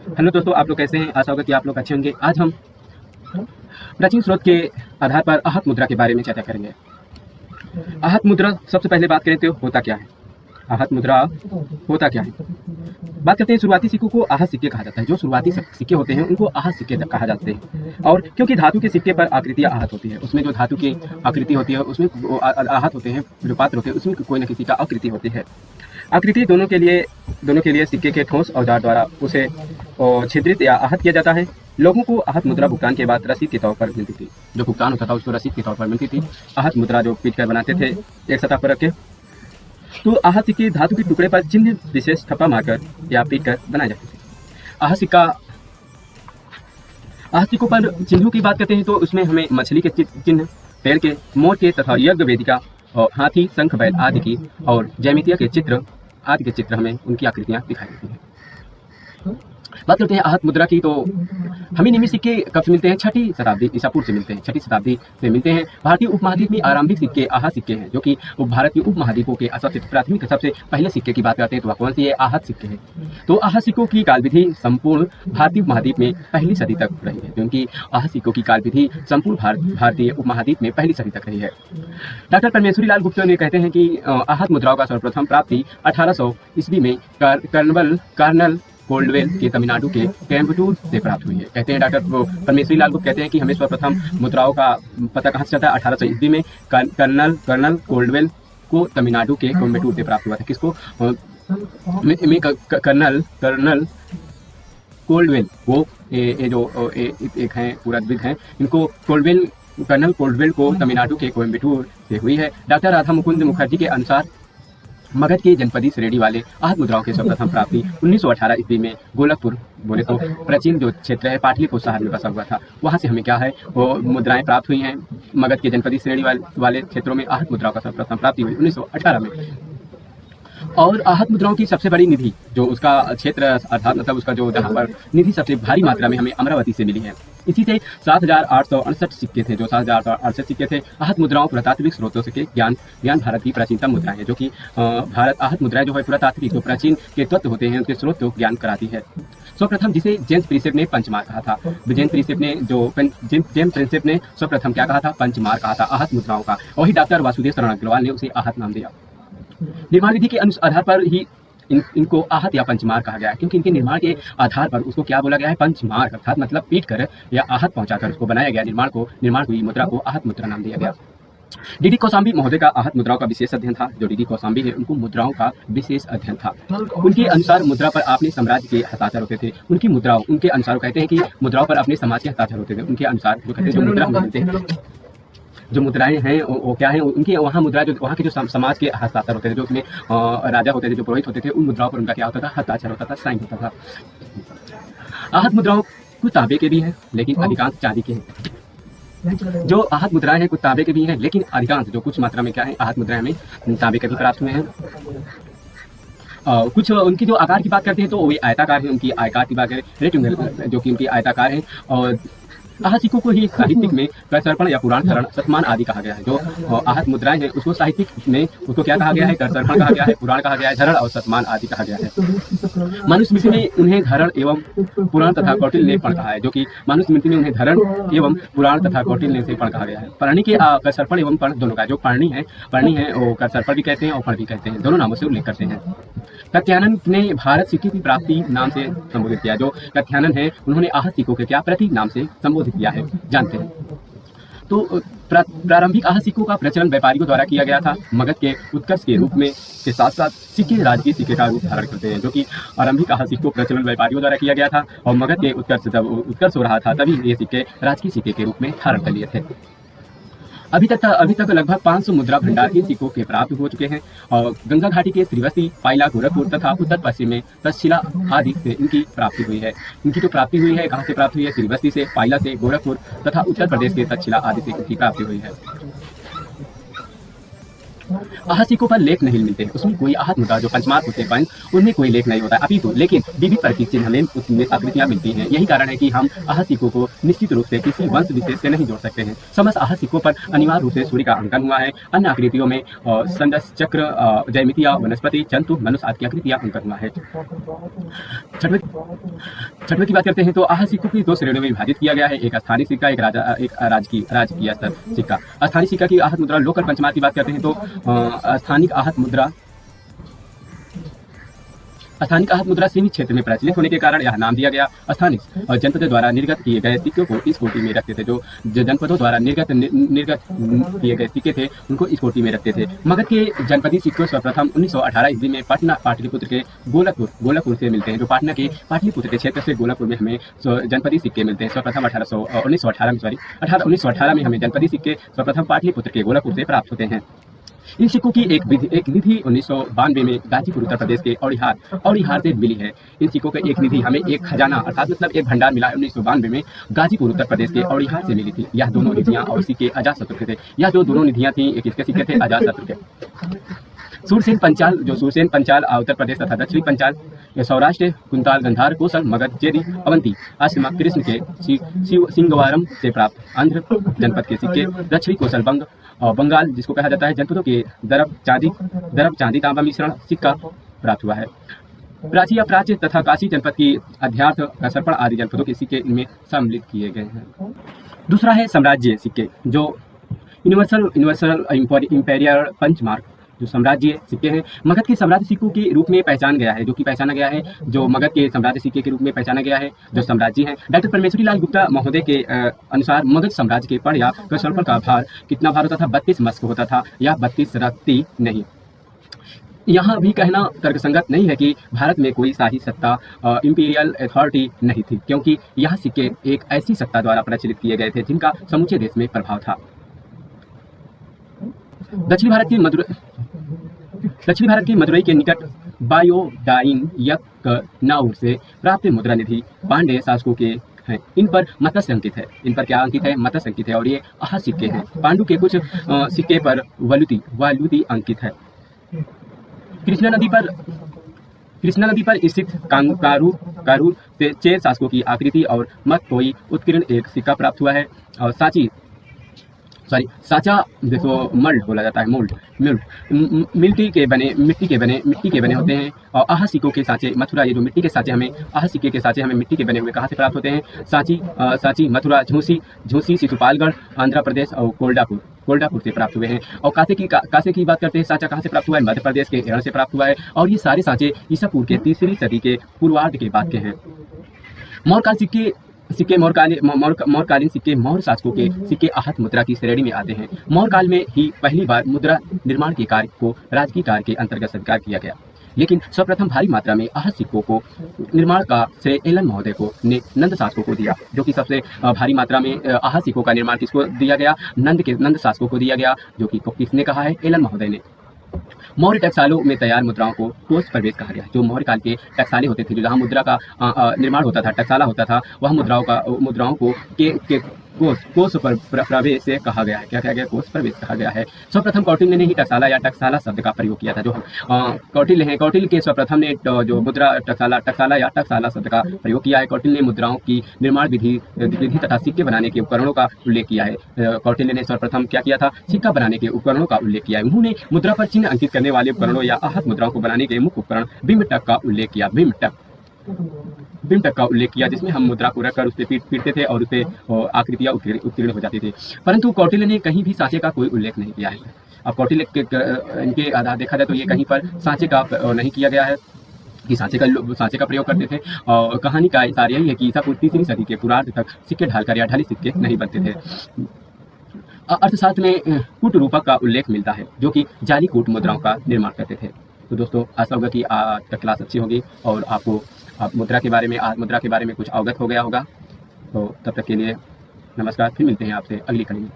Hello दोस्तों, आप लोग कैसे हैं? आशा होगा कि आप लोग अच्छे होंगे। आज हम प्राचीन स्रोत के आधार पर आहत मुद्रा के बारे में चर्चा करेंगे। आहत मुद्रा, सबसे पहले बात करें तो होता क्या है? आहत मुद्रा होता क्या है? बात करते हैं शुरुआती सिक्कों को आहत सिक्के कहा जाता है। जो शुरुआती सिक्के होते हैं उनको आहत सिक्के कहा जाते हैं। और क्योंकि धातु के सिक्के पर आकृतियां आहत होती है, उसमें जो धातु की आकृति होती है उसमें आहत होते हैं, जो पात्र होते हैं उसमें कोई न किसी का आकृति होती है। आकृति दोनों के लिए सिक्के के ठोस औजार द्वारा उसे छिद्रित या आहत किया जाता है। लोगों को आहत मुद्रा भुगतान के बाद रसीद के तौर पर मिलती थी। जो भुगतान होता था उसको रसीद के तौर पर मिलती थी। आहत मुद्रा जो पीट कर बनाते थे एक सतह पर रख के, तो आहत सिक्के धातु के टुकड़े पर चिन्ह विशेष ठप्पा मारकर या पीट कर बनाए जाते थे। आहत सिक्कों पर चिन्हों की बात करते हैं तो उसमें हमें मछली के चिन्ह, पेड़ के, मोर के तथा यज्ञ वेदिका और हाथी, शंख, बैल आदि की और ज्यामितीय के चित्र आदि के चित्र हमें उनकी आकृतियां दिखाई देती हैं। बात करते हैं आहत मुद्रा की, तो हमें नियमित सिक्के कब से मिलते हैं? 6वीं शताब्दी ईसा पूर्व से मिलते हैं। 6वीं शताब्दी से मिलते हैं। भारतीय उपमहाद्वीप में आरंभिक सिक्के आहत सिक्के हैं, जो कि भारत के उपमहाद्वीपों के सबसे प्राथमिक सबसे पहले सिक्के की बात करते हैं तो वह कौन सी है? आहत सिक्के हैं। तो आहत सिक्कों की काल विधि संपूर्ण भारतीय उपमहाद्वीप में पहली सदी तक रही है, क्योंकि आहत सिक्कों की काल विधि संपूर्ण भारतीय उपमहाद्वीप में पहली सदी तक रही है। डॉक्टर परमेश्वरी लाल गुप्ता ने कहते हैं कि आहत मुद्राओं का सर्वप्रथम प्राप्ति 1800 ईस्वी में कर्नल कोल्डवेल के तमिलनाडु के कोयम्बटूर से प्राप्त हुई है। कहते हैं डॉक्टर परमेश्वरी लाल गुप्ता कहते हैं कि हमें सर्वप्रथम मुद्राओं का पता कहाँ से चलता है? 1800 ईस्वी में कर्नल कोल्डवेल को तमिलनाडु के कोयम्बटूर से प्राप्त हुआ था। किसको? कर्नल कोल्डवेल, वो एक हैं पुरातत्वविद हैं, इनको कर्नल कोल्डवेल को तमिलनाडु के कोयम्बटूर से हुई है। डॉक्टर राधा मुकुंद मुखर्जी के अनुसार मगध के जनपदी श्रेणी वाले आहत मुद्राओं के सर्वप्रथम प्राप्ति 1918 ईस्वी में गोलकपुर, बोले तो प्राचीन जो क्षेत्र है पाटलिपुत्र शहर में बसा हुआ था, वहां से हमें क्या है वो मुद्राएं प्राप्त हुई हैं। मगध के जनपदी श्रेणी वाले क्षेत्रों में आहत मुद्राओं का सर्वप्रथम प्राप्ति हुई 1918 में। और आहत मुद्राओं की सबसे बड़ी निधि जो उसका क्षेत्र अर्थात मतलब उसका जो जहाँ पर निधि सबसे भारी मात्रा में हमें अमरावती से मिली है। इसी से 7,868 सिक्के थे, जो 7,868 सिक्के थे। आहत मुद्राओं पुरातात्विक स्रोतों से ज्ञान भारत की प्राचीनतम मुद्राएं हैं, जो कि भारत आहत मुद्राएं जो है पुरातात्विक जो प्राचीन के तत्व होते हैं उनके स्रोत को ज्ञान कराती है। सर्वप्रथम जिसे जेम्स प्रिंसेप ने पंचमार कहा था, जेम्स प्रिंसेप ने सर्वप्रथम क्या कहा था? पंचमार कहा था आहत मुद्राओं का। वही डॉक्टर वासुदेव शरण अग्रवाल ने उसे आहत नाम दिया। निर्माण विधि के आधार पर ही इनको आहत या पंचमार कहा गया है, क्योंकि इनके निर्माण के आधार पर उसको क्या बोला गया है? पंचमार, अर्थात मतलब पीट कर या आहत पहुंचाकर उसको बनाया गया। निर्माण हुई मुद्रा को आहत मुद्रा नाम दिया गया। डीडी कौशाम्बी महोदय का आहत मुद्राओं का विशेष अध्ययन था। जो डीडी कौशाम्बी है उनको मुद्राओं का विशेष अध्ययन था। उनके अनुसार मुद्रा पर अपने साम्राज्य के हस्ताक्षर होते थे। उनके अनुसार कहते हैं कि मुद्राओं पर अपने समाज के हस्ताक्षर होते थे। उनके अनुसार जो कहते हैं जो मुद्रा मिलते हैं, जो मुद्राएं हैं वो क्या है? उनके वहाँ मुद्रा जो वहाँ के जो समाज के हस्ताक्षर होते थे, जो उसमें राजा होते थे, जो पुरोहित होते थे, उन मुद्राओं पर उनका क्या होता था? हस्ताक्षर होता था, साइन होता था। आहत मुद्राओं कुछ तांबे के भी हैं, लेकिन अधिकांश चांदी के हैं। जो आहत मुद्राएं हैं कुछ तांबे के भी हैं, लेकिन अधिकांश जो कुछ मात्रा में क्या है आहत मुद्राएं हमें तांबे के भी प्राप्त हुए हैं। कुछ उनकी जो आकार की बात करते हैं तो वो आयताकार है। उनकी आयकार की बात करें, रेक्टेंगल जो कि उनकी आयताकार है। और आहत सिक्कों को ही साहित्यिक में करसर्पण या पुराण धरण, शतमान आदि कहा गया है। जो आहत मुद्राएं हैं उसको साहित्यिक में उसको क्या कहा गया है? करसर्पण कहा गया है, पुराण कहा गया है, धरण और शतमान आदि कहा गया है। मनुस्मृति में उन्हें धरण एवं पुराण तथा कौटिल्य पण कहा है, जो कि मनुस्मृति में उन्हें धरण एवं पुराण तथा कौटिल्य से पण कहा गया है। परणी के करसर्पण एवं पण दोनों का जो परणी है वो करसर्पण भी कहते हैं और पण भी कहते हैं, दोनों नामों से उल्लेख करते हैं। कत्यानन ने भारत सिक्के की प्राप्ति नाम से संबोधित किया। जो कत्यानन है उन्होंने आहत सिक्कों के क्या प्रतीक नाम से संबोधित किया है, जानते हैं। तो प्रारंभिक आहत सिक्कों का प्रचलन व्यापारियों द्वारा किया गया था। मगध के उत्कर्ष के रूप में के साथ साथ सिक्के राजकीय सिक्के का रूप धारण करते हैं, जो कि आरंभिक आहत सिक्कों प्रचलन व्यापारियों द्वारा किया गया था। और मगध के उत्कर्ष हो रहा था तभी ये सिक्के राजकीय सिक्के के रूप में धारण कर लिए थे। अभी तक लगभग 500 मुद्रा भंडार के सिक्कों के प्राप्त हो चुके हैं। और गंगा घाटी के श्रीवस्ती, पाइला, गोरखपुर तथा उत्तर पश्चिम में तक्षशिला आदि से इनकी प्राप्ति हुई है। इनकी जो प्राप्ति हुई है कहाँ से प्राप्त हुई है? श्रीवस्ती से, पाइला से, गोरखपुर तथा उत्तर प्रदेश के तक्षशिला आदि से इनकी प्राप्ति हुई है। आहत सिक्कों पर लेख नहीं मिलते, उसमें कोई आहत मुद्रा जो पंचमार होते हैं उनमें कोई लेख नहीं होता, अभी तो लेकिन विविध प्रतीक चिन्ह हमें उसमें आकृतियां मिलती हैं। यही कारण है कि हम आहत सिक्कों को निश्चित रूप से किसी वंश विशेष से नहीं जोड़ सकते हैं। समस्त आहत सिक्कों पर अनिवार्य रूप से सूर्य का अंकन हुआ है। अन्य आकृतियों में संदस, चक्र, जयमितिया, वनस्पति, जंतु, मनुष्य आदि की आकृतियां अंकन हुआ है। छठवें की बात करते हैं तो आहत सिक्कों की 2 श्रेणियों में विभाजित किया गया है, एक स्थानीय सिक्का, एक राजकीय स्तर सिक्का। स्थानीय सिक्का की आहत मुद्रा लोकल पंचमार की बात करते हैं तो स्थानिक आहत मुद्रा सीमित क्षेत्र में प्रचलित होने के कारण यह नाम दिया गया। स्थानिक और जनपदों द्वारा निर्गत किए गए सिक्कों को इस कोटि में रखते थे। जो जनपदों द्वारा निर्गत किए गए सिक्के थे उनको इस कोटि में रखते थे। मगध के जनपदी सिक्के सर्वप्रथम 1918 ईस्वी में पटना पाटलिपुत्र के गोलकपुर से मिलते हैं। जो पटना के पाटलिपुत्र के क्षेत्र से गोलकपुर में हमें जनपदी सिक्के मिलते हैं। सर्वप्रथम 1918 में हमें जनपदी सिक्के सर्वप्रथम पाटलिपुत्र के गोलकपुर से प्राप्त होते हैं। इन सिक्कों की एक निधि 1992 में गाजीपुर उत्तर प्रदेश के औड़िहार से मिली है। इन सिक्कों की एक निधि हमें एक खजाना अर्थात मतलब एक भंडार मिला 1992 में गाजीपुर उत्तर प्रदेश के औड़िहार से मिली थी। यह दोनों निधियां और सिक्के अजातशत्रु के थे। यह जो दोनों निधियां थी एक इसके सिक्के थे अजातशत्रु के। सूरसेन पंचाल उत्तर प्रदेश तथा दक्षिणी पंचाल सौराष्ट्र कुंताल गंधार कोसल मगध चेदी अवंती आश्रमा कृष्ण के सिंगवारम से प्राप्त आंध्र जनपद के सिक्के दक्षिणी कोसल बंगाल जिसको कहा जाता है जनपदों के दरब चांदी तांबा मिश्रण सिक्का प्राप्त हुआ है। प्राची या प्राच्य तथा काशी जनपद की अध्यार्थ कसरपण आदि जनपदों के सिक्के इनमें सम्मिलित किए गए हैं। दूसरा है साम्राज्य सिक्के जो यूनिवर्सल इंपेरियल पंचमार्क जो साम्राज्य सिक्के हैं मगध के साम्राज्य सिक्कों के रूप में पहचाना गया है। जो मगध के साम्राज्य सिक्के के रूप में पहचाना गया है जो साम्राज्य हैं। डॉक्टर परमेश्वरी लाल गुप्ता महोदय के अनुसार मगध साम्राज्य के पड़ या कसरपण का भार कितना भार होता था 32 मस्क होता था या 32 रत्ती नहीं। यहाँ भी कहना तर्कसंगत नहीं है कि भारत में कोई शाही सत्ता इंपीरियल अथॉरिटी नहीं थी, क्योंकि यह सिक्के एक ऐसी सत्ता द्वारा प्रचलित किए गए थे जिनका समूचे देश में प्रभाव था। दक्षिण भारत की मदुरई के निकट बायोडाइन यकनाउर से प्राप्त मुद्रा निधि पांड्य शासकों के हैं। इन पर मत्स्य अंकित है। इन पर क्या अंकित है? मत्स्य अंकित है और ये आहत सिक्के हैं। पांडु के कुछ सिक्के पर वालुति अंकित है। कृष्णा नदी पर स्थित कारूर से चेर शासकों की आकृति और मत कोई उत्कीर्ण एक सिक्का प्राप्त हुआ है। और साचा देखो मल्ड बोला जाता है। मिट्टी के बने होते हैं। और आहत सिक्कों के साँचे मथुरा, ये जो मिट्टी के साँचे हमें आहत सिक्के के साँचे हमें मिट्टी के बने हुए कहाँ से प्राप्त होते हैं? सांची मथुरा झूसी शिशुपालगढ़ आंध्र प्रदेश और कोल्डापुर से प्राप्त हुए हैं। और कासे की बात करते हैं। साँचा कहाँ से प्राप्त हुआ है? मध्य प्रदेश के एरण से प्राप्त हुआ है। और ये सारे साँचे ईसा पूर्व के 3री सदी के पूर्वार्ध के बाद के हैं। मौर्यकालीन सिक्के मौर्य शासकों के सिक्के आहत मुद्रा की श्रेणी में आते हैं। मौर्य काल में ही पहली बार मुद्रा निर्माण के कार्य को राजकीय कार्य के अंतर्गत स्वीकार किया गया। लेकिन सर्वप्रथम भारी मात्रा में आहत सिक्कों को निर्माण का श्रेय एलन महोदय ने नंद शासकों को दिया। जो कि सबसे भारी मात्रा में आहत सिक्कों का निर्माण किसको दिया गया? नंद शासकों को दिया गया। जो कि किसने कहा है? एलन महोदय ने। मौर्य टकसालों में तैयार मुद्राओं को कोष प्रवेश कहा गया। जो मौर्य काल के टकसाले होते थे, जहाँ मुद्रा का निर्माण होता था, टकसाला होता था, वह मुद्राओं को कोष प्रवेश से कहा गया है। क्या कहा गया? कोष प्रवेश कहा गया है। सर्वप्रथम कौटिल्य ने ही टकसाला या टकसाला शब्द का प्रयोग किया था। जो कौटिल्य हैं, कौटिल्य के सर्वप्रथम ने जो मुद्रा टकसाला या टकसाला शब्द का प्रयोग किया है। कौटिल्य ने मुद्राओं की निर्माण विधि तथा सिक्के बनाने के उपकरणों का उल्लेख किया है। कौटिल्य ने सर्वप्रथम क्या किया था? सिक्का बनाने के उपकरणों का उल्लेख किया है। उन्होंने मुद्रा पर चिन्ह अंकित करने वाले उपकरणों या आहत मुद्राओं को बनाने के मुख्य उपकरण बिम्बटक का उल्लेख किया। बिम्बटक का उल्लेख किया, जिसमें हम मुद्रा को रखकर उस पर पीटते थे और उससे आकृतियां उत्कीर्ण हो जाती थी। परंतु कौटिल्य ने कहीं भी सांचे का कोई उल्लेख नहीं किया है। अब कौटिल्य इनके आधार देखा जाए तो ये कहीं पर सांचे का नहीं किया गया है कि सांचे का प्रयोग करते थे। और कहानी का सार यही है कि ईसा पूर्व 3री सदी के पूर्वार्ध तक सिक्के ढालकर या ढली सिक्के नहीं बनते थे। अर्थशास्त्र में कूट रूपक का उल्लेख मिलता है, जो कि जाली कूट मुद्राओं का निर्माण करते थे। तो दोस्तों, आशा होगा कि आज का क्लास अच्छी होगी और आपको मुद्रा के बारे में कुछ अवगत हो गया होगा। तो तब तक के लिए नमस्कार। फिर मिलते हैं आपसे अगली कड़ी में।